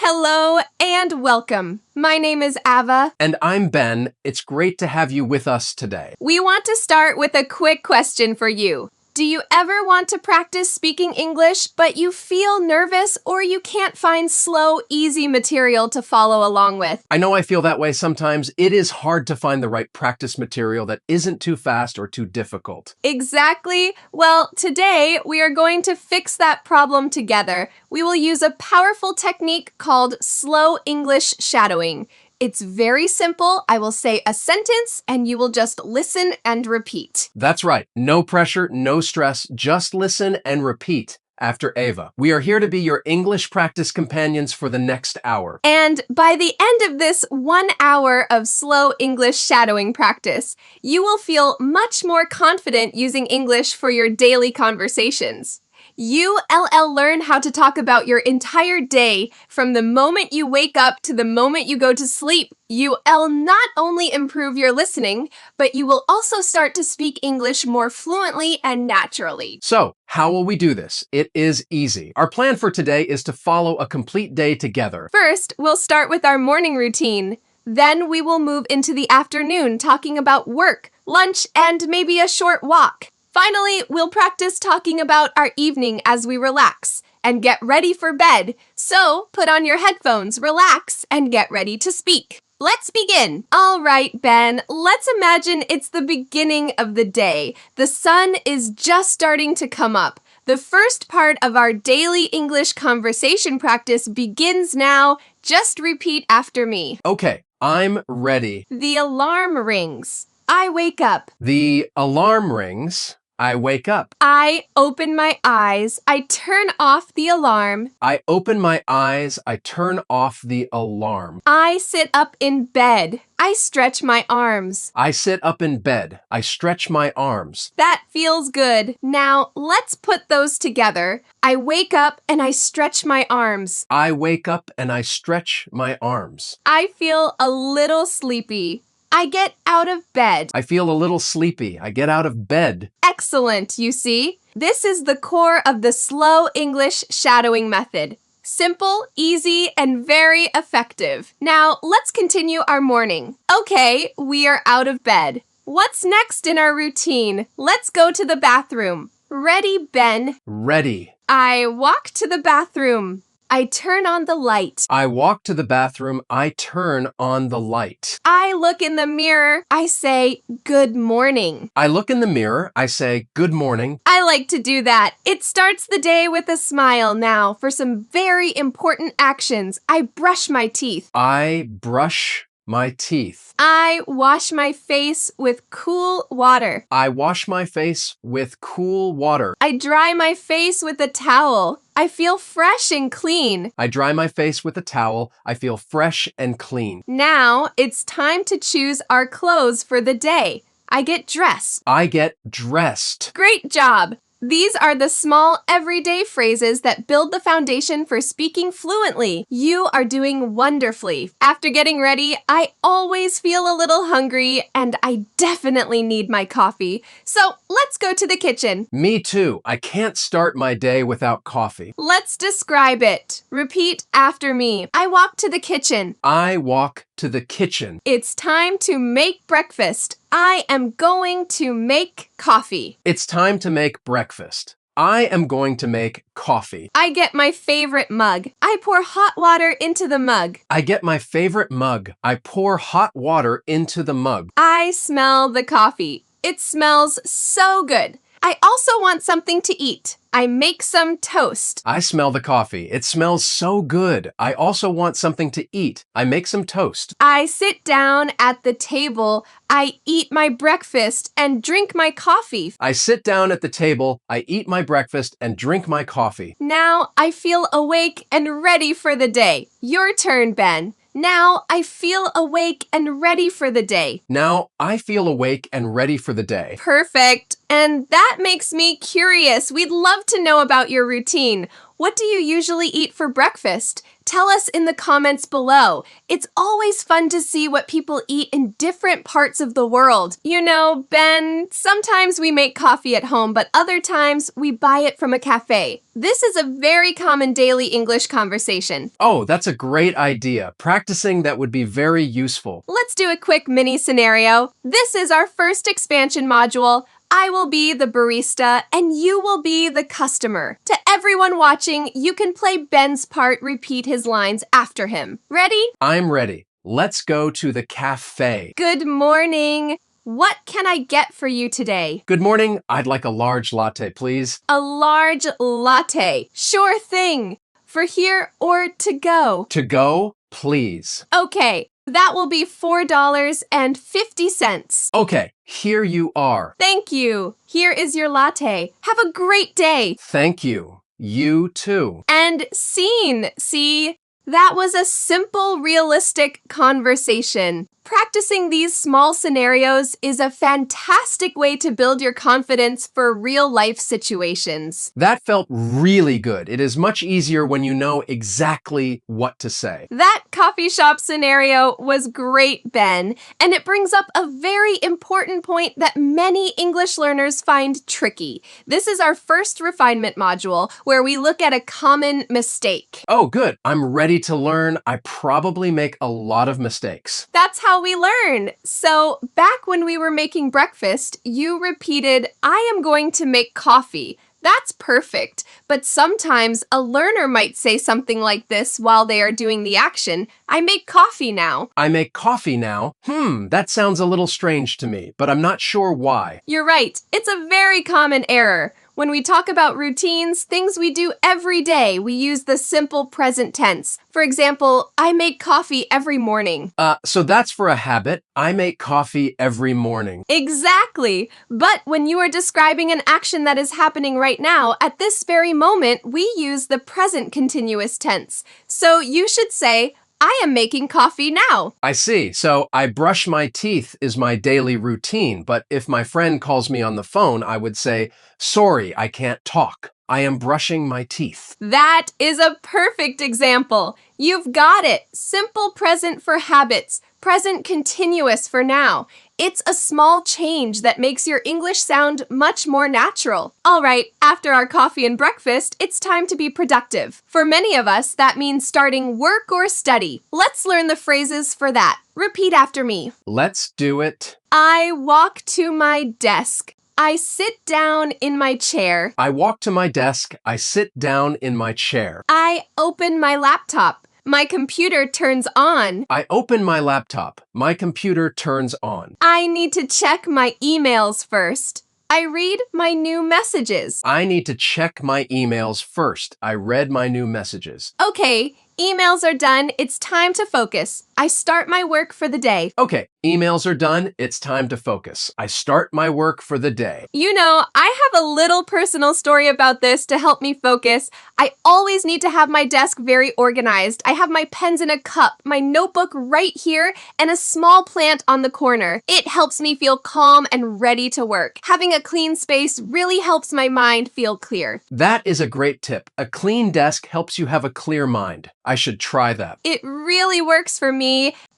Hello and welcome. My name is Ava. And I'm Ben. It's great to have you with us today. We want to start with a quick question for you. Do you ever want to practice speaking English, but you feel nervous or you can't find slow, easy material to follow along with? I know I feel that way sometimes. It is hard to find the right practice material that isn't too fast or too difficult. Exactly. Well, today we are going to fix that problem together. We will use a powerful technique called slow English shadowing. It's very simple. I will say a sentence and you will just listen and repeat. That's right. No pressure, no stress. Just listen and repeat after Ava. We are here to be your English practice companions for the next hour. And by the end of this 1 hour of slow English shadowing practice, you will feel much more confident using English for your daily conversations. You learn how to talk about your entire day from the moment you wake up to the moment you go to sleep. You not only improve your listening, but you will also start to speak English more fluently and naturally. So, how will we do this? It is easy. Our plan for today is to follow a complete day together. First, we'll start with our morning routine. Then we will move into the afternoon talking about work, lunch, and maybe a short walk. Finally, we'll practice talking about our evening as we relax and get ready for bed. So, put on your headphones, relax, and get ready to speak. Let's begin. All right, Ben, let's imagine it's the beginning of the day. The sun is just starting to come up. The first part of our daily English conversation practice begins now. Just repeat after me. Okay, I'm ready. The alarm rings. I wake up. The alarm rings. I wake up. I open my eyes. I turn off the alarm. I open my eyes. I turn off the alarm. I sit up in bed. I stretch my arms. I sit up in bed. I stretch my arms. That feels good. Now, let's put those together. I wake up and I stretch my arms. I wake up and I stretch my arms. I feel a little sleepy. I get out of bed. I feel a little sleepy. I get out of bed. Excellent, you see. This is the core of the slow English shadowing method. Simple, easy, and very effective. Now, let's continue our morning. Okay, we are out of bed. What's next in our routine? Let's go to the bathroom. Ready, Ben? Ready. I walk to the bathroom. I turn on the light. I walk to the bathroom. I turn on the light. I look in the mirror. I say, good morning. I look in the mirror. I say, good morning. I like to do that. It starts the day with a smile. Now, for some very important actions, I brush my teeth. I brush my teeth. I wash my face with cool water. I wash my face with cool water. I dry my face with a towel. I feel fresh and clean. I dry my face with a towel. I feel fresh and clean. Now it's time to choose our clothes for the day. I get dressed. I get dressed. Great job! These are the small, everyday phrases that build the foundation for speaking fluently. You are doing wonderfully. After getting ready, I always feel a little hungry, and I definitely need my coffee. So let's go to the kitchen. Me too. I can't start my day without coffee. Let's describe it. Repeat after me. I walk to the kitchen. I walk to the kitchen. It's time to make breakfast. I am going to make coffee. It's time to make breakfast. I am going to make coffee. I get my favorite mug. I pour hot water into the mug. I get my favorite mug. I pour hot water into the mug. I smell the coffee. It smells so good. I also want something to eat. I make some toast. I smell the coffee. It smells so good. I also want something to eat. I make some toast. I sit down at the table. I eat my breakfast and drink my coffee. I sit down at the table. I eat my breakfast and drink my coffee. Now I feel awake and ready for the day. Your turn, Ben. Now I feel awake and ready for the day. Now I feel awake and ready for the day. Perfect. And that makes me curious. We'd love to know about your routine. What do you usually eat for breakfast? Tell us in the comments below. It's always fun to see what people eat in different parts of the world. You know, Ben, sometimes we make coffee at home, but other times we buy it from a cafe. This is a very common daily English conversation. Oh, that's a great idea. Practicing that would be very useful. Let's do a quick mini scenario. This is our first expansion module. I will be the barista and you will be the customer. To everyone watching, you can play Ben's part, repeat his lines after him. Ready? I'm ready. Let's go to the cafe. Good morning. What can I get for you today? Good morning. I'd like a large latte, please. A large latte. Sure thing. For here or to go? To go, please. Okay, that will be $4.50. Okay, here you are. Thank you. Here is your latte. Have a great day. Thank you. You too. And scene. See, that was a simple, realistic conversation. Practicing these small scenarios is a fantastic way to build your confidence for real-life situations. That felt really good. It is much easier when you know exactly what to say. That coffee shop scenario was great, Ben, and it brings up a very important point that many English learners find tricky. This is our first refinement module where we look at a common mistake. Oh, good. I'm ready to learn. I probably make a lot of mistakes. That's how we learn. So back when we were making breakfast, you repeated, "I am going to make coffee." That's perfect. But sometimes a learner might say something like this while they are doing the action. "I make coffee now." I make coffee now. That sounds a little strange to me, but I'm not sure why. You're right. It's a very common error. When we talk about routines, things we do every day, we use the simple present tense. For example, I make coffee every morning. So that's for a habit. I make coffee every morning. Exactly. But when you are describing an action that is happening right now, at this very moment, we use the present continuous tense. So you should say, I am making coffee now. I see. So I brush my teeth is my daily routine, but if my friend calls me on the phone, I would say, sorry, I can't talk. I am brushing my teeth. That is a perfect example. You've got it. Simple present for habits. Present continuous for now. It's a small change that makes your English sound much more natural. All right, after our coffee and breakfast, it's time to be productive. For many of us, that means starting work or study. Let's learn the phrases for that. Repeat after me. Let's do it. I walk to my desk. I sit down in my chair. I walk to my desk. I sit down in my chair. I open my laptop. My computer turns on. I open my laptop. My computer turns on. I need to check my emails first. I read my new messages. I need to check my emails first. I read my new messages. Okay, emails are done. It's time to focus. I start my work for the day. Okay, emails are done. It's time to focus. I start my work for the day. You know, I have a little personal story about this to help me focus. I always need to have my desk very organized. I have my pens in a cup, my notebook right here, and a small plant on the corner. It helps me feel calm and ready to work. Having a clean space really helps my mind feel clear. That is a great tip. A clean desk helps you have a clear mind. I should try that. It really works for me.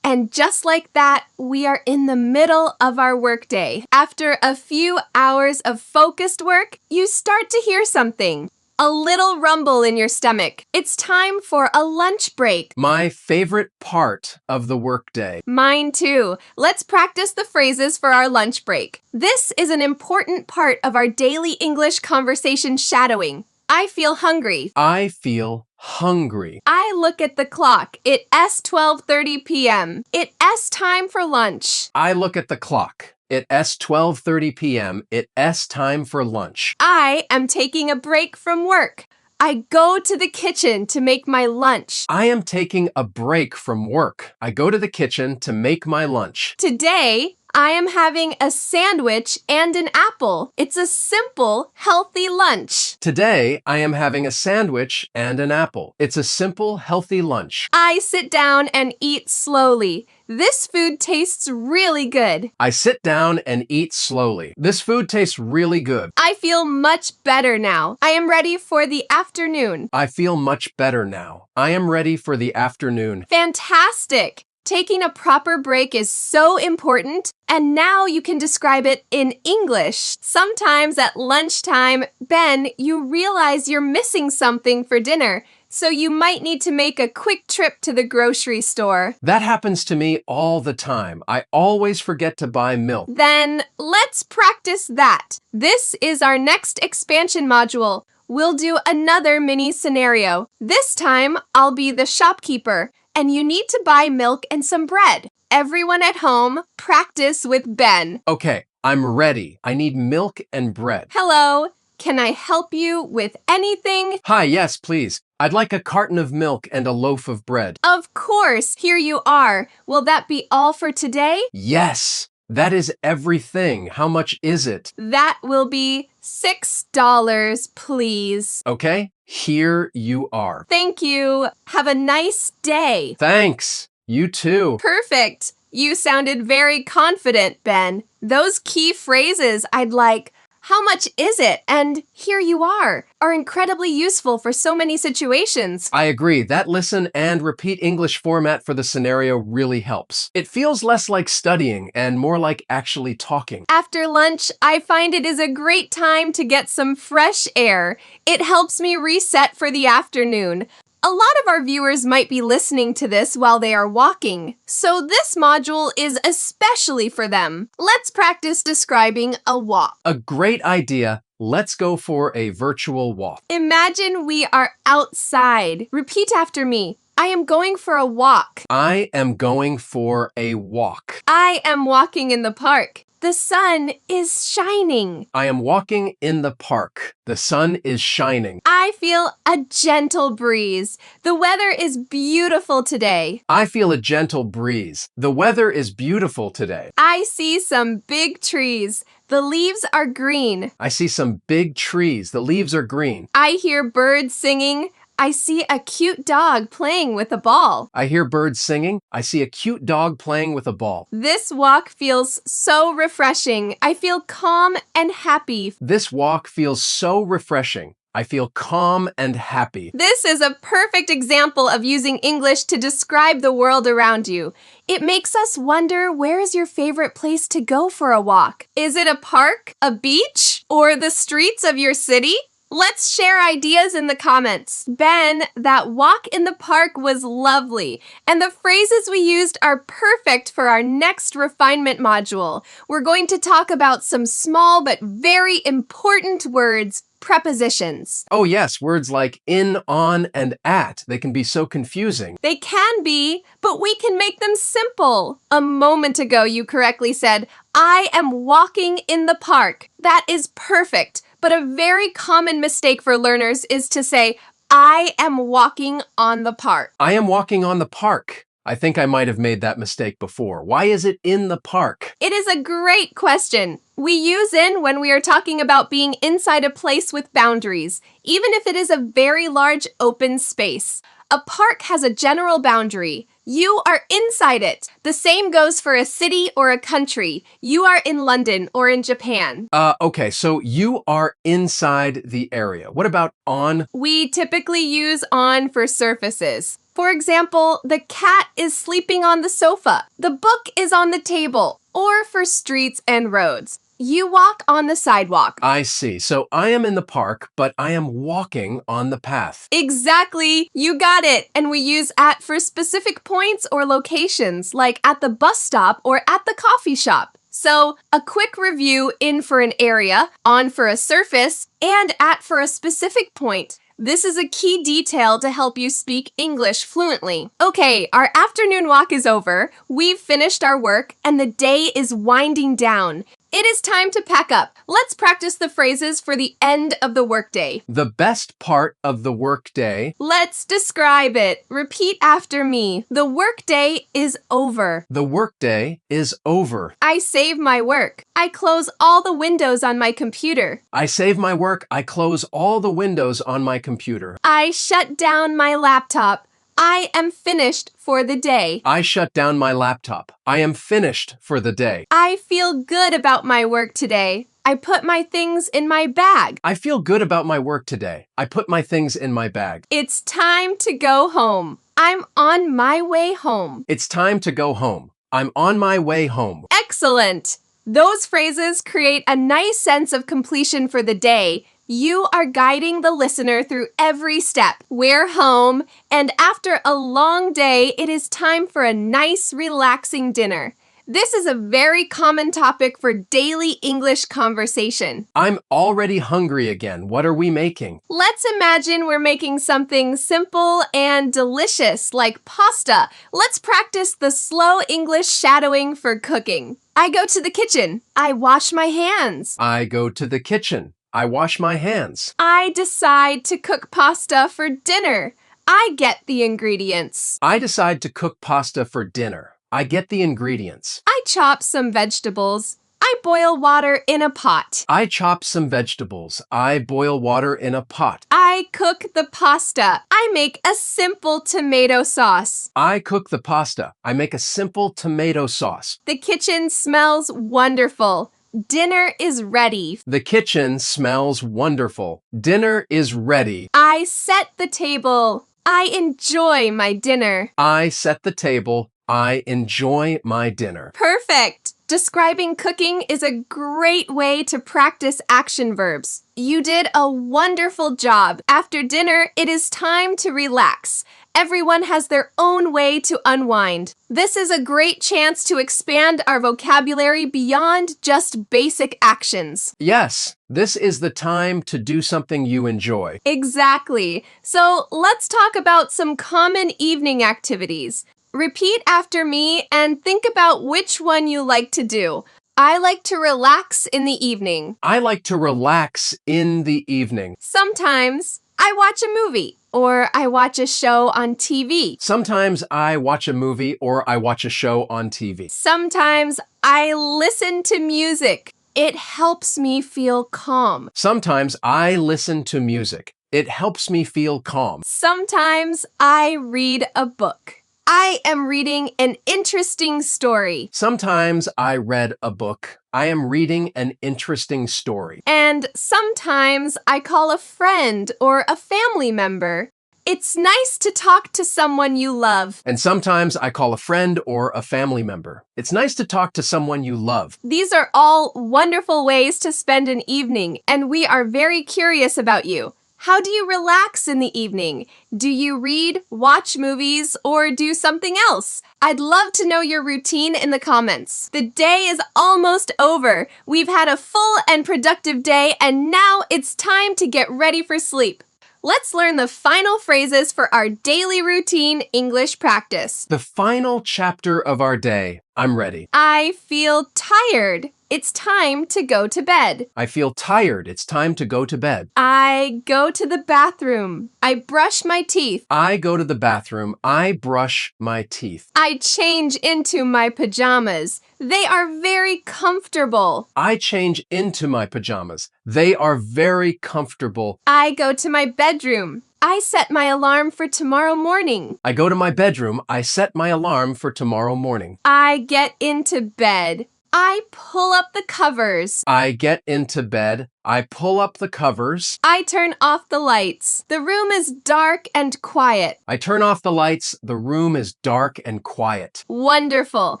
And just like that, we are in the middle of our workday. After a few hours of focused work, you start to hear something. A little rumble in your stomach. It's time for a lunch break. My favorite part of the workday. Mine too. Let's practice the phrases for our lunch break. This is an important part of our daily English conversation shadowing. I feel hungry. I feel hungry. I look at the clock. It's 12:30 p.m. It's time for lunch. I look at the clock. It's 12:30 p.m. It's time for lunch. I am taking a break from work. I go to the kitchen to make my lunch. I am taking a break from work. I go to the kitchen to make my lunch. Today, I am having a sandwich and an apple. It's a simple, healthy lunch. Today, I am having a sandwich and an apple. It's a simple, healthy lunch. I sit down and eat slowly. This food tastes really good. I sit down and eat slowly. This food tastes really good. I feel much better now. I am ready for the afternoon. I feel much better now. I am ready for the afternoon. Fantastic! Taking a proper break is so important, and now you can describe it in English. Sometimes at lunchtime, Ben, you realize you're missing something for dinner, so you might need to make a quick trip to the grocery store. That happens to me all the time. I always forget to buy milk. Then let's practice that. This is our next expansion module. We'll do another mini scenario. This time, I'll be the shopkeeper, and you need to buy milk and some bread. Everyone at home, practice with Ben. Okay, I'm ready. I need milk and bread. Hello, can I help you with anything? Hi, yes, please. I'd like a carton of milk and a loaf of bread. Of course, here you are. Will that be all for today? Yes, that is everything. How much is it? That will be $6, please. Okay, here you are. Thank you. Have a nice day. Thanks. You too. Perfect. You sounded very confident, Ben. Those key phrases I'd like, how much is it? And here you are incredibly useful for so many situations. I agree. That listen and repeat English format for the scenario really helps. It feels less like studying and more like actually talking. After lunch, I find it is a great time to get some fresh air. It helps me reset for the afternoon. A lot of our viewers might be listening to this while they are walking, so this module is especially for them. Let's practice describing a walk. A great idea. Let's go for a virtual walk. Imagine we are outside. Repeat after me. I am going for a walk. I am going for a walk. I am walking in the park. The sun is shining. I am walking in the park. The sun is shining. I feel a gentle breeze. The weather is beautiful today. I feel a gentle breeze. The weather is beautiful today. I see some big trees. The leaves are green. I see some big trees. The leaves are green. I hear birds singing. I see a cute dog playing with a ball. I hear birds singing. I see a cute dog playing with a ball. This walk feels so refreshing. I feel calm and happy. This walk feels so refreshing. I feel calm and happy. This is a perfect example of using English to describe the world around you. It makes us wonder, where is your favorite place to go for a walk? Is it a park, a beach, or the streets of your city? Let's share ideas in the comments. Ben, that walk in the park was lovely, and the phrases we used are perfect for our next refinement module. We're going to talk about some small but very important words, prepositions. Oh yes, words like in, on, and at. They can be so confusing. They can be, but we can make them simple. A moment ago, you correctly said, I am walking in the park. That is perfect. But a very common mistake for learners is to say, I am walking on the park. I am walking on the park. I think I might have made that mistake before. Why is it in the park? It is a great question. We use in when we are talking about being inside a place with boundaries, even if it is a very large open space. A park has a general boundary. You are inside it. The same goes for a city or a country. You are in London or in Japan. Okay, so you are inside the area. What about on? We typically use on for surfaces. For example, the cat is sleeping on the sofa. The book is on the table. Or for streets and roads. You walk on the sidewalk. I see. So I am in the park, but I am walking on the path. Exactly. You got it. And we use at for specific points or locations, like at the bus stop or at the coffee shop. So a quick review: in for an area, on for a surface, and at for a specific point. This is a key detail to help you speak English fluently. Okay, our afternoon walk is over. We've finished our work and the day is winding down. It is time to pack up. Let's practice the phrases for the end of the workday. The best part of the workday. Let's describe it. Repeat after me. The workday is over. The workday is over. I save my work. I close all the windows on my computer. I save my work. I close all the windows on my computer. I shut down my laptop. I am finished for the day. I shut down my laptop. I am finished for the day. I feel good about my work today. I put my things in my bag. I feel good about my work today. I put my things in my bag. It's time to go home. I'm on my way home. It's time to go home. I'm on my way home. Excellent! Those phrases create a nice sense of completion for the day. You are guiding the listener through every step. We're home, and after a long day, it is time for a nice, relaxing dinner. This is a very common topic for daily English conversation. I'm already hungry again. What are we making? Let's imagine we're making something simple and delicious like pasta. Let's practice the slow English shadowing for cooking. I go to the kitchen. I wash my hands. I go to the kitchen. I wash my hands. I decide to cook pasta for dinner. I get the ingredients. I decide to cook pasta for dinner. I get the ingredients. I chop some vegetables. I boil water in a pot. I chop some vegetables. I boil water in a pot. I cook the pasta. I make a simple tomato sauce. I cook the pasta. I make a simple tomato sauce. The kitchen smells wonderful. Dinner is ready. The kitchen smells wonderful. Dinner is ready. I set the table. I enjoy my dinner. I set the table. I enjoy my dinner. Perfect! Describing cooking is a great way to practice action verbs. You did a wonderful job. After dinner, it is time to relax. Everyone has their own way to unwind. This is a great chance to expand our vocabulary beyond just basic actions. Yes, this is the time to do something you enjoy. Exactly. So let's talk about some common evening activities. Repeat after me and think about which one you like to do. I like to relax in the evening. I like to relax in the evening. Sometimes I watch a movie or I watch a show on TV. Sometimes I watch a movie or I watch a show on TV. Sometimes I listen to music. It helps me feel calm. Sometimes I listen to music. It helps me feel calm. Sometimes I read a book. I am reading an interesting story. Sometimes I read a book. I am reading an interesting story. And sometimes I call a friend or a family member. It's nice to talk to someone you love. And sometimes I call a friend or a family member. It's nice to talk to someone you love. These are all wonderful ways to spend an evening, and we are very curious about you. How do you relax in the evening? Do you read, watch movies, or do something else? I'd love to know your routine in the comments. The day is almost over. We've had a full and productive day, and now it's time to get ready for sleep. Let's learn the final phrases for our daily routine English practice. The final chapter of our day. I'm ready. I feel tired. It's time to go to bed. I feel tired. It's time to go to bed. I go to the bathroom. I brush my teeth. I go to the bathroom. I brush my teeth. I change into my pajamas. They are very comfortable. I change into my pajamas. They are very comfortable. I go to my bedroom. I set my alarm for tomorrow morning. I go to my bedroom. I set my alarm for tomorrow morning. I get into bed. I pull up the covers. I get into bed. I pull up the covers. I turn off the lights. The room is dark and quiet. I turn off the lights. The room is dark and quiet. Wonderful.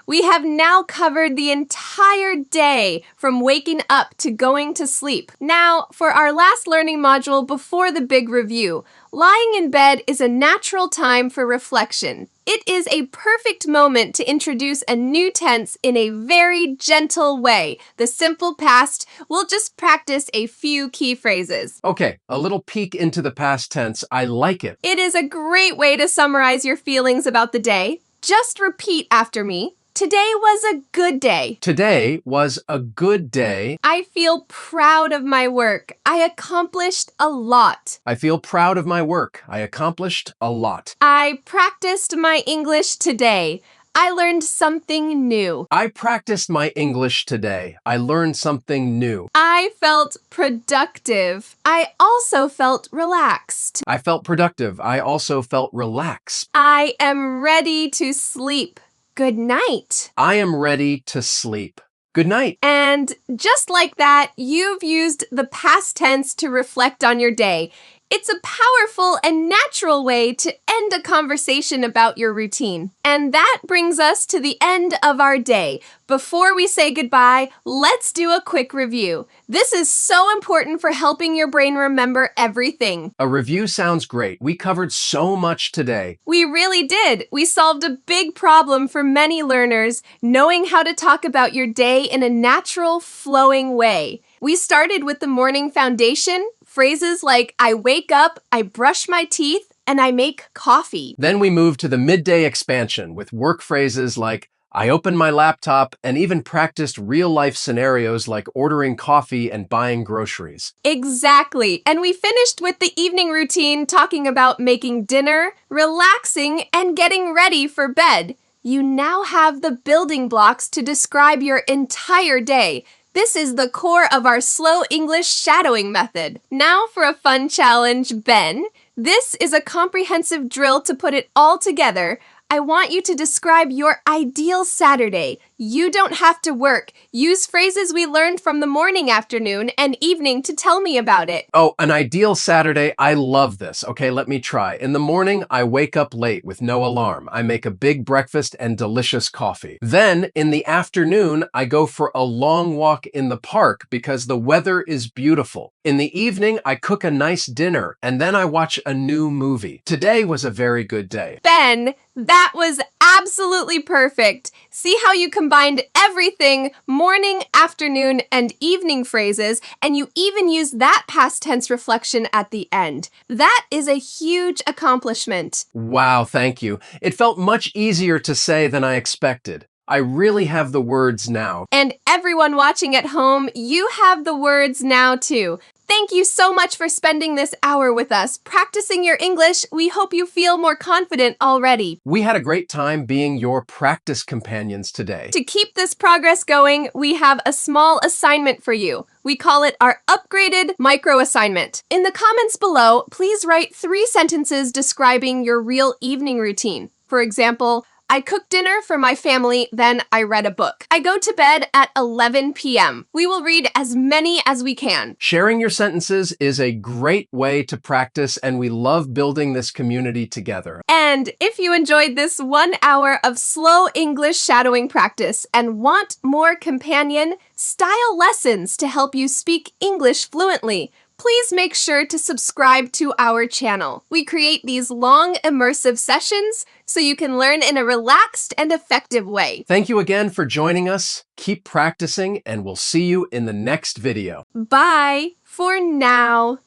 We have now covered the entire day from waking up to going to sleep. Now, for our last learning module before the big review, lying in bed is a natural time for reflection. It is a perfect moment to introduce a new tense in a very gentle way. The simple past. We'll just practice a few key phrases. Okay, a little peek into the past tense. I like it. It is a great way to summarize your feelings about the day. Just repeat after me. Today was a good day. Today was a good day. I feel proud of my work. I accomplished a lot. I feel proud of my work. I accomplished a lot. I practiced my English today. I learned something new. I practiced my English today. I learned something new. I felt productive. I also felt relaxed. I felt productive. I also felt relaxed. I am ready to sleep. Good night. I am ready to sleep. Good night. And just like that, you've used the past tense to reflect on your day. It's a powerful and natural way to end a conversation about your routine. And that brings us to the end of our day. Before we say goodbye, let's do a quick review. This is so important for helping your brain remember everything. A review sounds great. We covered so much today. We really did. We solved a big problem for many learners, knowing how to talk about your day in a natural, flowing way. We started with the morning foundation, phrases like I wake up, I brush my teeth, and I make coffee. Then we moved to the midday expansion with work phrases like I opened my laptop and even practiced real-life scenarios like ordering coffee and buying groceries. Exactly. And we finished with the evening routine talking about making dinner, relaxing, and getting ready for bed. You now have the building blocks to describe your entire day. This is the core of our slow English shadowing method. Now for a fun challenge, Ben. This is a comprehensive drill to put it all together. I want you to describe your ideal Saturday. You don't have to work. Use phrases we learned from the morning, afternoon, and evening to tell me about it. Oh, an ideal Saturday. I love this. Okay, let me try. In the morning, I wake up late with no alarm. I make a big breakfast and delicious coffee. Then, in the afternoon, I go for a long walk in the park because the weather is beautiful. In the evening, I cook a nice dinner, and then I watch a new movie. Today was a very good day. Ben, that was absolutely perfect. See how you combined everything, morning, afternoon, and evening phrases, and you even used that past tense reflection at the end. That is a huge accomplishment. Wow, thank you. It felt much easier to say than I expected. I really have the words now. And everyone watching at home, you have the words now too. Thank you so much for spending this hour with us. Practicing your English, we hope you feel more confident already. We had a great time being your practice companions today. To keep this progress going, we have a small assignment for you. We call it our upgraded micro assignment. In the comments below, please write 3 sentences describing your real evening routine. For example, I cooked dinner for my family, then I read a book. I go to bed at 11 p.m. We will read as many as we can. Sharing your sentences is a great way to practice, and we love building this community together. And if you enjoyed this 1 hour of slow English shadowing practice and want more companion style lessons to help you speak English fluently, please make sure to subscribe to our channel. We create these long, immersive sessions so you can learn in a relaxed and effective way. Thank you again for joining us. Keep practicing, and we'll see you in the next video. Bye for now.